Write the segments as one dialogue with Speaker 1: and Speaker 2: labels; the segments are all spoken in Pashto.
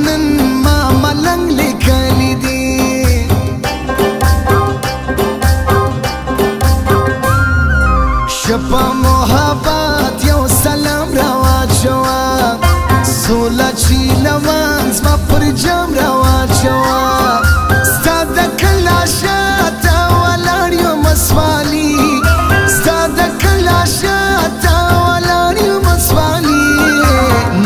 Speaker 1: نن ما ملنګ لیکلی دی شپه محبت یو سلام راواچوه سوله چې لمانځ ما پر جام راواچوه ستا د کلا شاته ولاړ یم اسوالي ستا د کلا شاته ولاړ یم اسوالي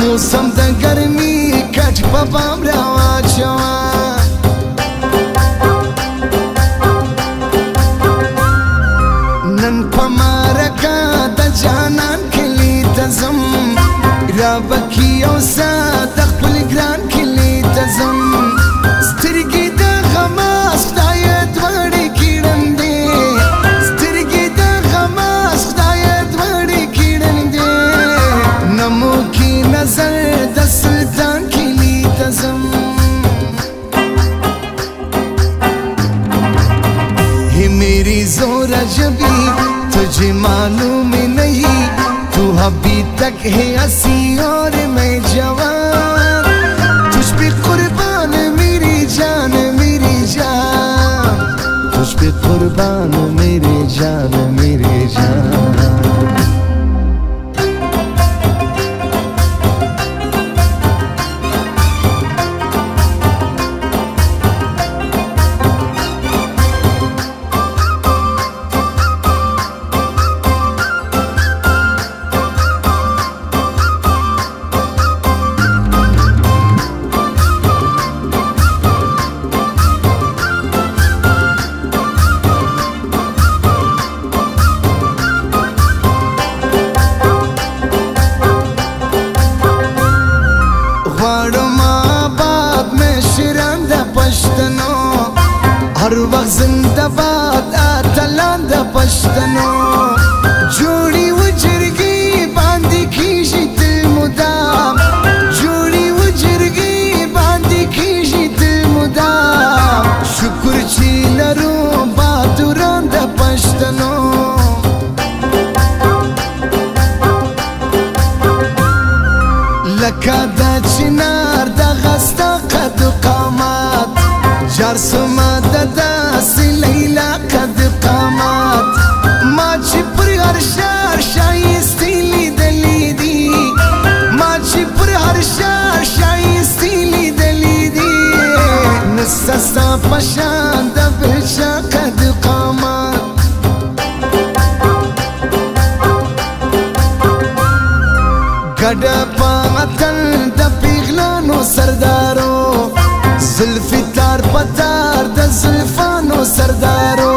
Speaker 1: موسم د ګرمي کټ په بام راواچوه نن په مرکه د جانان کلي ته ځم رابکی یو ساعت د خپل ګران کلي ته ځم سترګې د غماس خدایه دواړې کیړندې سترګې د غماس خدایه دواړې کیړندې نمو کی نظر د سلطان کلي ته ځم ہے میری زور جبی تجھے معلوم نہیں تو ابھی تک ہے ہنسی اور میں جوان تجھ پہ قربان میری جان میری جان تجھ پہ قربان میری جان میری جان हर वक्त जिंदाबाद आतलान द पश्तनो जोड़ी उजरगी बांधी खींची दिल मुदाम जोड़ी उजरगी बांधी खींची दिल मुदाम शुक्र ची लरू बहादुरान द पश्तनो लका द चिनार द غستا قد قامات جار سما د داسې لیلا قد قامات ما چې پر هر شار شایستې لیدلې دي ما چې پر هر شار شایستې لیدلې دي نسته ستا په شان د بل چا قد قامات ګډه په اتل د پیغلانو سردارو زلفی تار پتار د زلفانو سردارو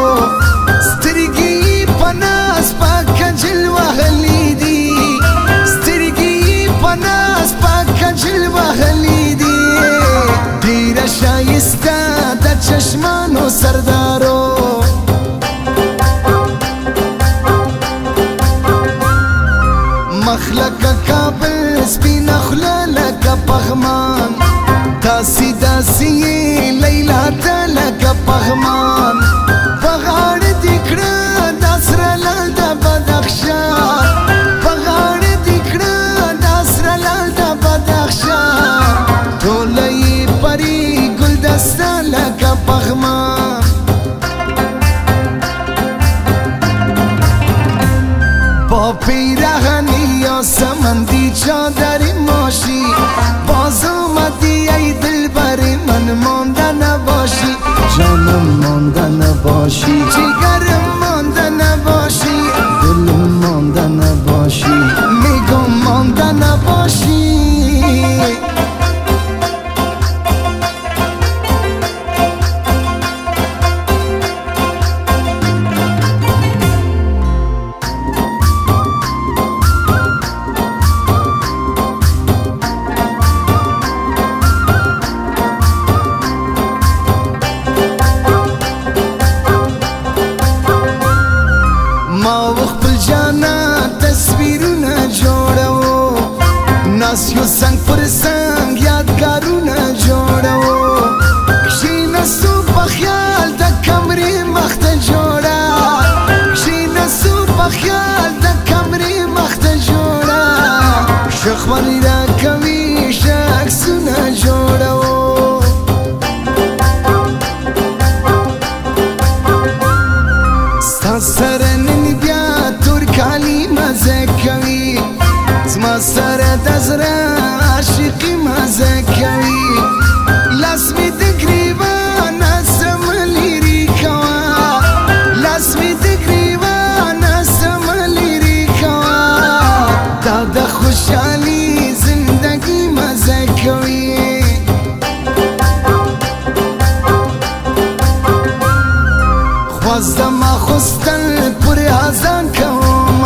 Speaker 1: سترګې پناس پاک جلوه غلی دي سترګې پناس پاک جلوه غلی دي ډیره شایسته د چشمانو سردارو مخلقه کابل سپینه خوله لکه پغمان داسی داسی لیلا تا لکه پغمان پغاړ دکړه داسر لال د بدخشان پغاړ دکړه داسر لال د بدخشان ټولې پری ګلدسته لکه پغمان با پیراهنی یا سمندی چادری ماشی باز اومدی ای دلبر من مانده نباشی جانم مانده نباشی جگرم مانده نباشی دلم مانده نباشی میگم مانده نباشی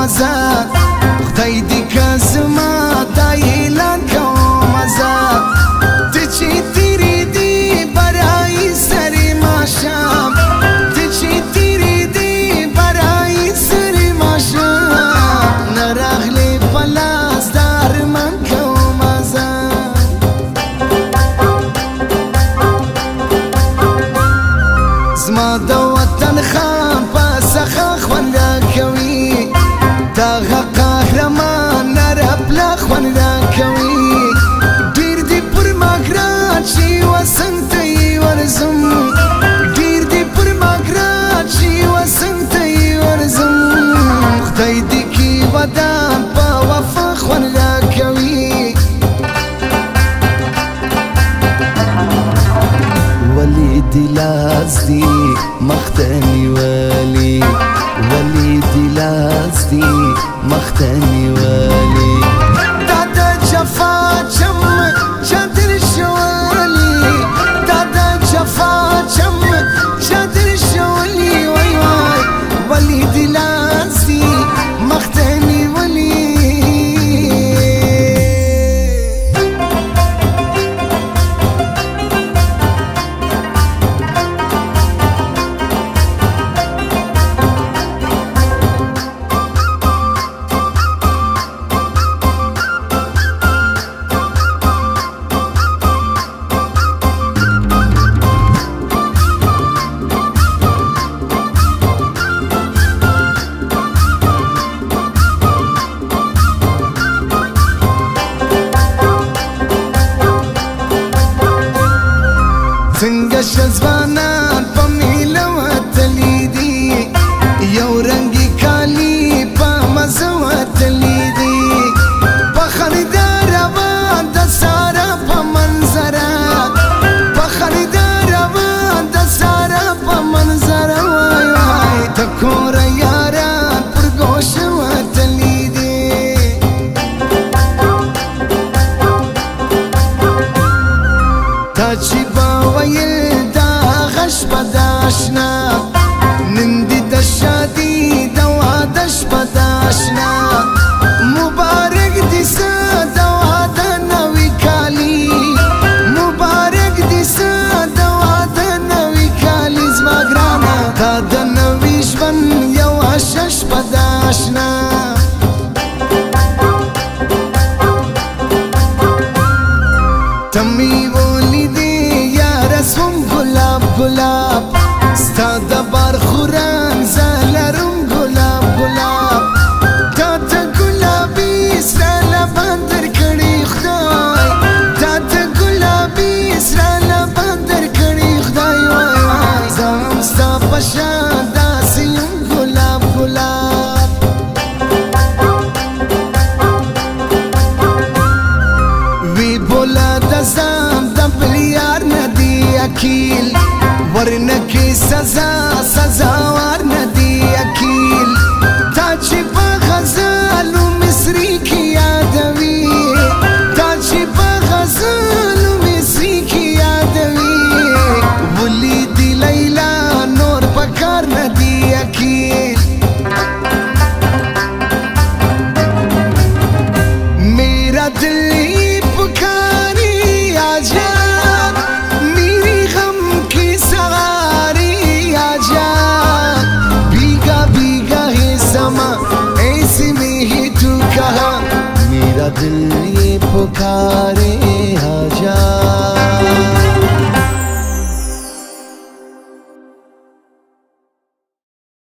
Speaker 1: مزه خدای دې که زما دا اعلان کوم زه ته چې تیرې دي برایي سرې ماښام ته چې تیرې دي برایي سرې ماښام نه راغلې په لاس د ارمان کوم زه زما د وطن خان په څخه خوند راکوي دغه قهرمان نرب لا خوند راکوي ډېر دي پر ما ګران چې وسنګ ته یې ورځم ډېر دي پر ما ګران چې وسنګ ته یې ورځم خدای دې کې ودان په وفا خوند راکوي ولی دی لاس دی مختنی ولی ولی دی لاس دی مختنی ولی دادا جفا چم چادر شولی دادا جفا چم چادر شولی وای وای ولی دی لاس دی مختنی ولی څنګه شزوانان په میله وتلي دي یو رنګي کالي په مزه وتلي دي په خندا روان د سارا په منظره په خندا روان د سارا په منظره وای وای د کوره یاران پر ګوشه وتلي دي تا چې ویل دا غش په داشنا نن دې د شادي د واده شپه داشنا مبارک دې سه د واده نوي کالي مبارک دې سه د واده نوي کالي زما ګرانه دا د نوي ژوند یو شش په داشنا تمي ولیدې سوم گلاب گلاب ستا د بار خوران زلرم گلاب گلاب تا ته گلابي سره لبان درکړي خدای تا ته گلابي سره لبان درکړي خدای وای وای زه هم ستا په شان داسې یم ګلاب ګلاب وی بوله د ځان د بل یار نه دی اکیل ورنکې سزا سزا ورنه دی اکیل تا چې په غزلو مصري کې یادوي تا چې په غزلو مصري کې یادوي ولیدي لیلا نور په کار نه دی اکیل میرا دل پکاری آجا میری غم کی سواری آجا بیگا بیگا ہے سما ایسی میں ہی تو کہا میرا دل یہ پکارے آجا